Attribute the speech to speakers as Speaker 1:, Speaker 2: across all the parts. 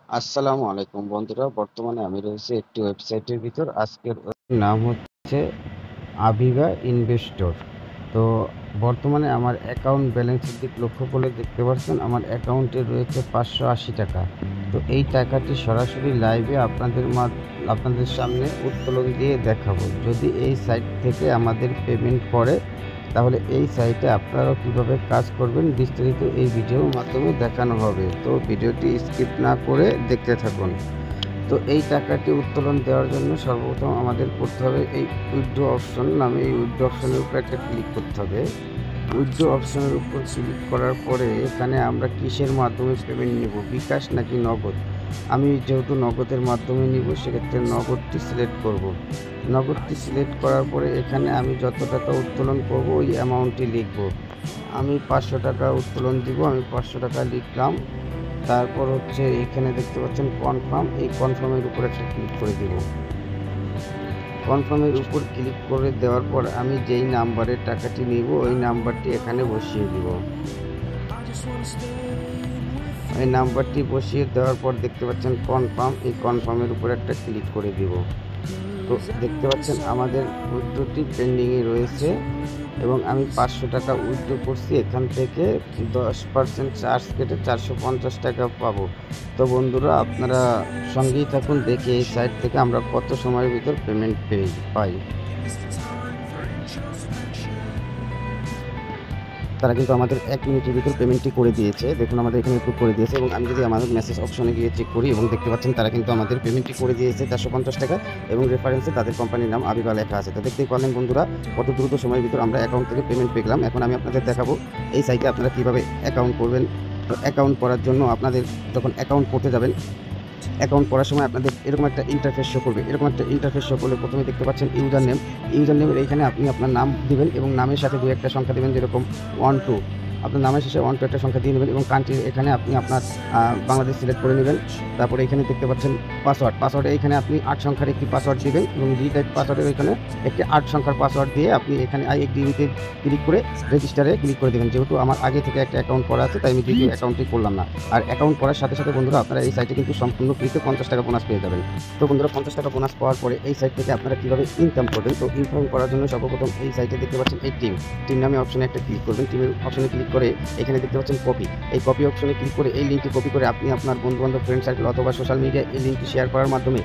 Speaker 1: আসসালামু আলাইকুম বন্ধুরা, বর্তমানে আমি রয়েছি একটি ওয়েবসাইটের ভিতর। আজকের নাম হচ্ছে আবিবা ইনভেস্টর। তো বর্তমানে আমার অ্যাকাউন্ট ব্যালেন্সের দিক লক্ষ্য করলে দেখতে পাচ্ছেন আমার অ্যাকাউন্টে রয়েছে 580 টাকা। তো এই টাকাটি সরাসরি লাইভে আপনাদের সামনে উত্তোলন দিয়ে দেখাবো। যদি এই সাইট থেকে আমাদের পেমেন্ট করে তাহলে এই সাইটে আপনারাও কীভাবে কাজ করবেন বিস্তারিত এই ভিডিওর মাধ্যমে দেখানো হবে। তো ভিডিওটি স্কিপ না করে দেখতে থাকুন। তো এই টাকাটি উত্তোলন দেওয়ার জন্য সর্বপ্রথম আমাদের করতে হবে এই উইথড্র অপশন নামে এই উইথড্র অপশনের উপর একটা ক্লিক করতে হবে। উইথড্র অপশনের উপর ক্লিক করার পরে এখানে আমরা কিসের মাধ্যমে পেমেন্ট নিব, বিকাশ নাকি নগদ। আমি যেহেতু নগদের মাধ্যমে নিব সেক্ষেত্রে নগদটি সিলেক্ট করব। নগদটি সিলেক্ট করার পরে এখানে আমি যত টাকা উত্তোলন করব ওই অ্যামাউন্টটি লিখব। আমি 500 টাকা উত্তোলন দিব, আমি 500 টাকা লিখলাম। তারপর হচ্ছে এখানে দেখতে পাচ্ছেন কনফার্ম, এই কনফার্মের উপর একটা ক্লিক করে দিব। কনফার্মের উপর ক্লিক করে দেওয়ার পর আমি যেই নাম্বারের টাকাটি নিব ওই নাম্বারটি এখানে বসিয়ে দিব। এই নাম্বারটি বসিয়ে দেওয়ার পর দেখতে পাচ্ছেন কনফার্ম, এই কনফার্মের উপর একটা ক্লিক করে দিব। তো দেখতে পাচ্ছেন আমাদের উইথড্রটি পেন্ডিংয়ে রয়েছে এবং আমি 500 টাকা উইথড্র করছি। এখান থেকে 10% চার্জ কেটে 450 টাকা পাবো। তো বন্ধুরা আপনারা সঙ্গেই থাকুন, দেখি এই সাইট থেকে আমরা কত সময়ের ভিতর পেমেন্ট পাই। তারা কিন্তু আমাদের 1 মিনিটের ভিতর পেমেন্টটি করে দিয়েছে। দেখুন আমাদের এখানে অ্যাপ্রুভ করে দিয়েছে এবং আমি যদি আমাদের মেসেজ অপশনে গিয়ে চেক করি এবং দেখতে পাচ্ছেন তারা কিন্তু আমাদের পেমেন্টটি করে দিয়েছে 450 টাকা এবং রেফারেন্সে তাদের কোম্পানির নাম আবিবা লেখা আছে। তো দেখতেই পারলেন বন্ধুরা কত দ্রুত সময়ের ভিতর আমরা অ্যাকাউন্ট থেকে পেমেন্ট পেলাম। এখন আমি আপনাদের দেখাবো এই সাইটে আপনারা কীভাবে অ্যাকাউন্ট করবেন। তো অ্যাকাউন্ট করার জন্য আপনাদের যখন অ্যাকাউন্ট করতে যাবেন, অ্যাকাউন্ট করার সময় আপনাদের এরকম একটা ইন্টারফেস শো করবে। এরকম একটা ইন্টারফেস শো করলে প্রথমে দেখতে পাচ্ছেন ইউজার নেমের এইখানে আপনি আপনার নাম দিবেন এবং নামের সাথে 2-1টা সংখ্যা দেবেন, যেরকম 1-2। আপনার নামের শেষে 1-2 একটা সংখ্যা দিয়ে নেবেন এবং কান্ট্রি এখানে আপনি আপনার বাংলাদেশ সিলেক্ট করে নেবেন। তারপরে এখানে দেখতে পাচ্ছেন পাসওয়ার্ডে এখানে আপনি 8 সংখ্যার একটি পাসওয়ার্ড দিবেন এবং রিটাইপ পাসওয়ার্ডের এখানে একটি 8 সংখ্যার পাসওয়ার্ড দিয়ে আপনি এখানে আইএডিতে ক্লিক করে রেজিস্টারে ক্লিক করে দেবেন। যেহেতু আমার আগে থেকে একটা অ্যাকাউন্ট করা আছে তাই আমি দ্বিতীয় অ্যাকাউন্টটি করলাম না। আর অ্যাকাউন্ট করার সাথে সাথে বন্ধুরা আপনারা এই সাইটে কিন্তু সম্পূর্ণ ফ্রিতে 50 টাকা বোনাস পেয়ে যাবেন। তো বন্ধুরা 50 টাকা বোনাস পাওয়ার পরে এই সাইট থেকে আপনারা কীভাবে ইনকাম করবেন, তো ইনকাম করার জন্য সর্বপ্রথম এই সাইটে দেখতে পাচ্ছেন এই টিম নামে অপশনে একটা ক্লিক করবেন। টিমের অপশনে ক্লিক করে এখানে দেখতে পাচ্ছেন কপি, এই কপি অপশনে ক্লিক করে এই লিঙ্কটি কপি করে আপনি আপনার বন্ধুবান্ধব, ফ্রেন্ড সার্কেল অথবা সোশ্যাল মিডিয়ায় এই লিঙ্কটি শেয়ার করার মাধ্যমে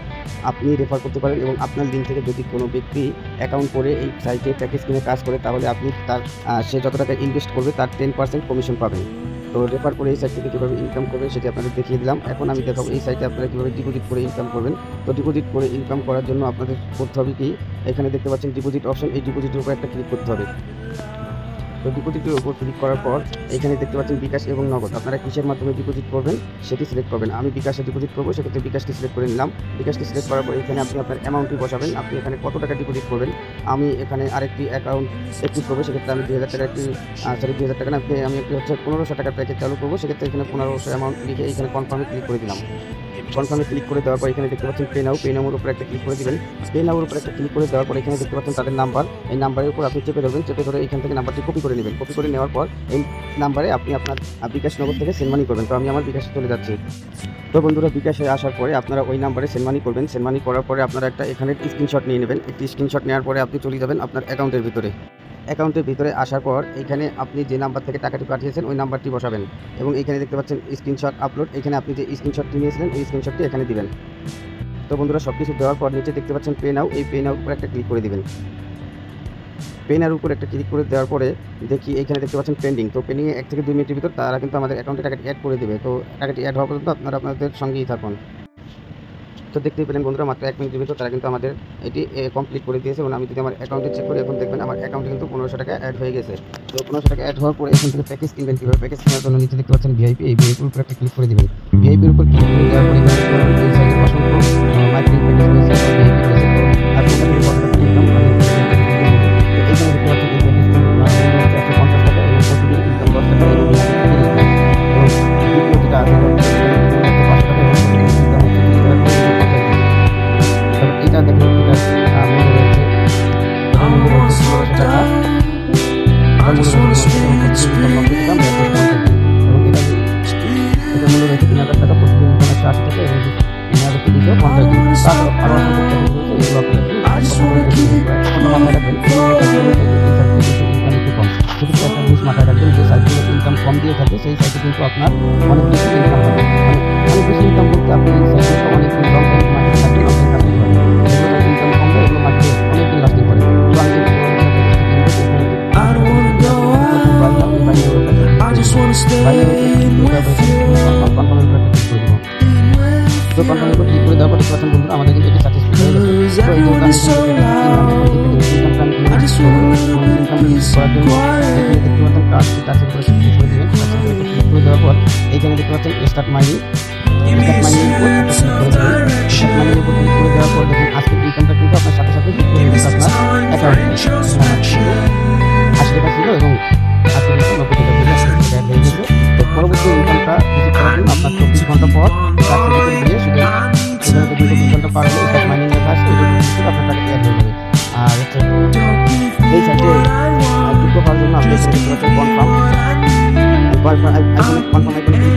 Speaker 1: আপনি রেফার করতে পারেন এবং আপনার লিঙ্ক থেকে যদি কোনো ব্যক্তি অ্যাকাউন্ট করে এই সাইটে প্যাকেজ কিনে কাজ করে তাহলে আপনি তার সে যত টাকা ইনভেস্ট করবে তার 10% কমিশন পাবেন। তো রেফার করে এই সাইট থেকে কীভাবে ইনকাম করবে সেটি আপনাদের দেখিয়ে দিলাম। এখন আমি দেখাবো এই সাইটে আপনারা কীভাবে ডিপোজিট করে ইনকাম করবেন। তো ডিপোজিট করে ইনকাম করার জন্য আপনাদের করতে হবে কি, এখানে দেখতে পাচ্ছেন ডিপোজিট অপশন, এই ডিপোজিটের উপর একটা ক্লিক করতে হবে। তো ডিপোজিটের উপর ক্লিক করার পর এখানে দেখতে পাচ্ছেন বিকাশ এবং নগদ, আপনারা কিসের মাধ্যমে ডিপোজিট করবেন সেটি সিলেক্ট করবেন। আমি বিকাশে ডিপোজিট করবো, সেক্ষেত্রে বিকাশটি সিলেক্ট করে নিলাম। বিকাশটি সিলেক্ট করার পর এখানে আপনি আপনার অ্যামাউন্টটি বসাবেন, আপনি এখানে কত টাকা ডিপোজিট করবেন। আমি এখানে আরেকটি অ্যাকাউন্ট অ্যাক্টিভ করবো, সেক্ষেত্রে আমি 2000 টাকা একটি 2000 টাকা না, আমি একটি হচ্ছে 1500 টাকার প্যাকেজ চালু করবো। সেক্ষেত্রে এখানে 1500 অ্যামাউন্ট লিখে এখানে কনফার্মে ক্লিক করে দিলাম। কনফার্মে ক্লিক করে দেওয়ার পর এখানে দেখতে পাচ্ছেন পে নাওর উপর একটা ক্লিক করে দিবেন। পে নাওর উপর একটা ক্লিক করে দেওয়ার পর এখানে দেখতে পাচ্ছেন তাদের নাম্বার, এই নাম্বারের উপর আপনি চেপে ধরবেন। চেপে ধরে এখান থেকে নাম্বারটি কপি করে নেবেন। কপি করে নেওয়ার পর এই নাম্বারে আপনি আপনার বিকাশ নগদ থেকে সেন্ড মানি করবেন। তো আমি আমার বিকাশে চলে যাচ্ছি। তো বন্ধুরা বিকাশে আসার পরে আপনারা ওই নাম্বারে সেন্ড মানি করবেন। সেন্ড মানি করার পরে আপনারা একটা এখানে স্ক্রিনশট নিয়ে নেবেন। একটি স্ক্রিনশট নেওয়ার পরে আপনি চলে যাবেন আপনার অ্যাকাউন্টের ভিতরে। অ্যাকাউন্টের ভিতরে আসার পর এখানে আপনি যে নাম্বার থেকে টাকাটি পাঠিয়েছেন ওই নাম্বারটি বসাবেন এবং এখানে দেখতে পাচ্ছেন স্ক্রিনশট আপলোড, এখানে আপনি যে স্ক্রিনশটটি নিয়েছিলেন ওই স্ক্রিনশটটি এখানে দিবেন। তো বন্ধুরা সব কিছু দেওয়ার পর নিচে দেখতে পাচ্ছেন পে নাও, এই পে নাওর উপর একটা ক্লিক করে দিবেন। পে নাওর উপর একটা ক্লিক করে দেওয়ার পরে দেখি এখানে দেখতে পাচ্ছেন পেন্ডিং। তো পেন্ডিংয়ে 1 থেকে 2 মিনিটের ভিতর তারা কিন্তু আমাদের অ্যাকাউন্টে টাকাটি অ্যাড করে দেবে। তো টাকাটি অ্যাড হওয়া পর্যন্ত আপনারা আপনাদের সঙ্গেই থাকুন। তো দেখতেই পেলেন বন্ধুরা মাত্র 1 মিনিটের ভিতর তারা কিন্তু আমাদের এটি কমপ্লিট করে দিয়েছে এবং আমি যদি আমার অ্যাকাউন্টে চেক করি এখন দেখবেন আমার অ্যাকাউন্টে কিন্তু 1500 টাকা অ্যাড হয়ে গেছে। তো 1500 টাকা অ্যাড হওয়ার পরে এখান থেকে প্যাকেজ কিনবেন কীভাবে, প্যাকেজ কেনার জন্য নিচে দেখতে পাচ্ছেন ভিআইপি, এই ভিআইপির উপর একটা ক্লিক করে দিবেন। ভিআইপির উপর ক্লিক করে দেওয়ার পরে এই সাইটে অসংখ্য মার্কেটিং প্যাকেজ রয়েছে, ভিআইপি রয়েছে। তো আপনি এখান থেকে কত টাকা ইনকাম করেন তো এইখানে দেখতে পাচ্ছেন এই প্যাকেজটি 150 টাকা এবং প্রতিদিন ইনকাম 10 টাকা এবং দ্বিতীয় যেটা আছে 500 টাকা এবং প্রতিদিন ইনকাম হচ্ছে 30 টাকা। এটা দেখুন এটা মূল্য রয়েছে 1500 টাকা। এটা মূল্য রয়েছে এবং এটা মূল্য রয়েছে 3000 টাকা। হচ্ছে 50 দিন। তাছাড়াও আরও অসংখ্য প্যাকেজ রয়েছে, এগুলো আপনারা একটু মাথায় রাখবেন। এই সাইটগুলো কিন্তু ইনকাম খুবই কম। সেক্ষেত্রে একটা জিনিস মাথায় রাখবেন, যে সাইটগুলো ইনকাম কম দিয়ে থাকে সেই সাইটে কিন্তু আপনার অনেক বেশি ইনকাম হবে। অনেক বেশি ইনকাম বলতে আপনি এই সাইটগুলোতে অনেকদিন লং টাইম মার্কেটে থাকবেন, লং টাইম থাকতেই পারেন। এগুলো ইনকাম কম দেয়, এগুলো মার্কেটে অনেকদিন লাস্টিং করে। তো আমি কিন্তু তো কনফার্ম করে ক্লিক করে দেওয়ার পর দেখতে পাচ্ছেন বন্ধুরা আমাদের কিন্তু এটি সাকসেসফুল হয়ে গেছে। তো এই জন্য ইনকাম করার জন্য এখানে দেখতে পাচ্ছেন টাস্ক করে ক্লিক করে দিবেন। ক্লিক করে দেওয়ার পর এইখানে দেখতে পাচ্ছেন স্টার্ট মাইনিং উপর ক্লিক করে দেওয়ার পর দেখুন আজকের ইনকামটা কিন্তু আপনার সাথে সাথে আপনার অ্যাকাউন্টে 80 টাকা ছিল এবং আজকে 90 টাকা হয়ে গেছে। তো পরবর্তী ইনকামটা রিসিভ করার জন্য আপনার 24 ঘন্টা পর দিয়ে সেখানে 24 ঘন্টা পার হলে স্টার্ট মাইনিং লেখা আসবে, আপনার টাকা অ্যাড হয়ে যাবে। আর হচ্ছে এই সাইটে যুক্ত হওয়ার জন্য আপনি কনফার্ম আইকনে ক্লিক